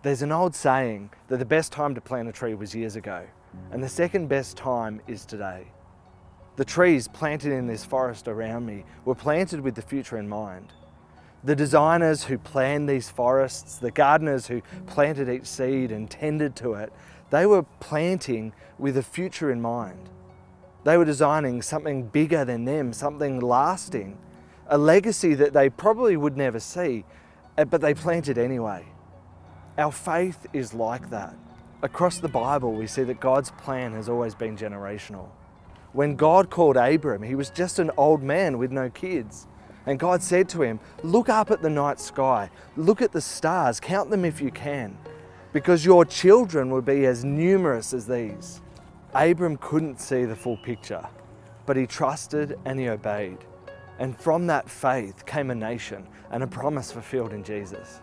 There's an old saying that the best time to plant a tree was years ago, and the second best time is today. The trees planted in this forest around me were planted with the future in mind. The designers who planned these forests, the gardeners who planted each seed and tended to it, they were planting with a future in mind. They were designing something bigger than them, something lasting, a legacy that they probably would never see, but they planted anyway. Our faith is like that. Across the Bible, we see that God's plan has always been generational. When God called Abram, he was just an old man with no kids. And God said to him, "Look up at the night sky, look at the stars, count them if you can, because your children will be as numerous as these." Abram couldn't see the full picture, but he trusted and he obeyed. And from that faith came a nation and a promise fulfilled in Jesus.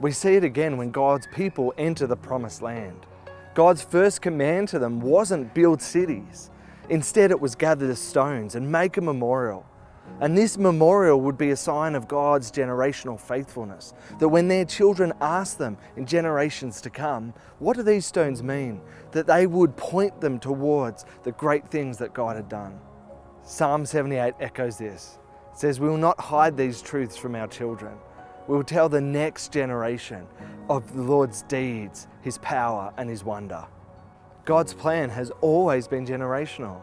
We see it again when God's people enter the promised land. God's first command to them wasn't build cities. Instead, it was gather the stones and make a memorial. And this memorial would be a sign of God's generational faithfulness, that when their children asked them in generations to come, what do these stones mean? That they would point them towards the great things that God had done. Psalm 78 echoes this. It says, "We will not hide these truths from our children. We will tell the next generation of the Lord's deeds, His power and His wonder." God's plan has always been generational.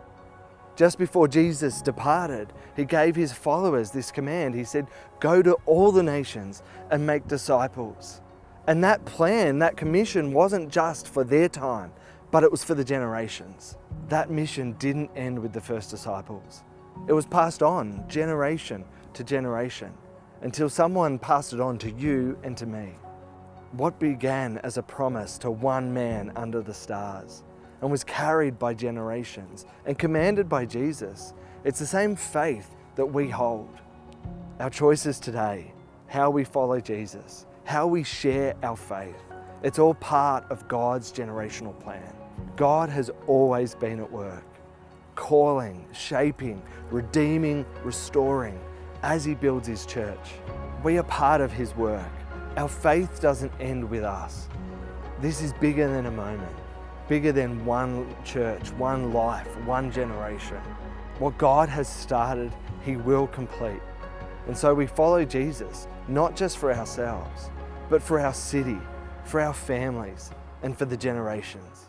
Just before Jesus departed, He gave His followers this command. He said, "Go to all the nations and make disciples." And that plan, that commission wasn't just for their time, but it was for the generations. That mission didn't end with the first disciples. It was passed on generation to generation until someone passed it on to you and to me. What began as a promise to one man under the stars and was carried by generations and commanded by Jesus, it's the same faith that we hold. Our choices today, how we follow Jesus, how we share our faith, it's all part of God's generational plan. God has always been at work, calling, shaping, redeeming, restoring as He builds His church. We are part of His work. Our faith doesn't end with us. This is bigger than a moment, bigger than one church, one life, one generation. What God has started, He will complete. And so we follow Jesus, not just for ourselves, but for our city, for our families, and for the generations.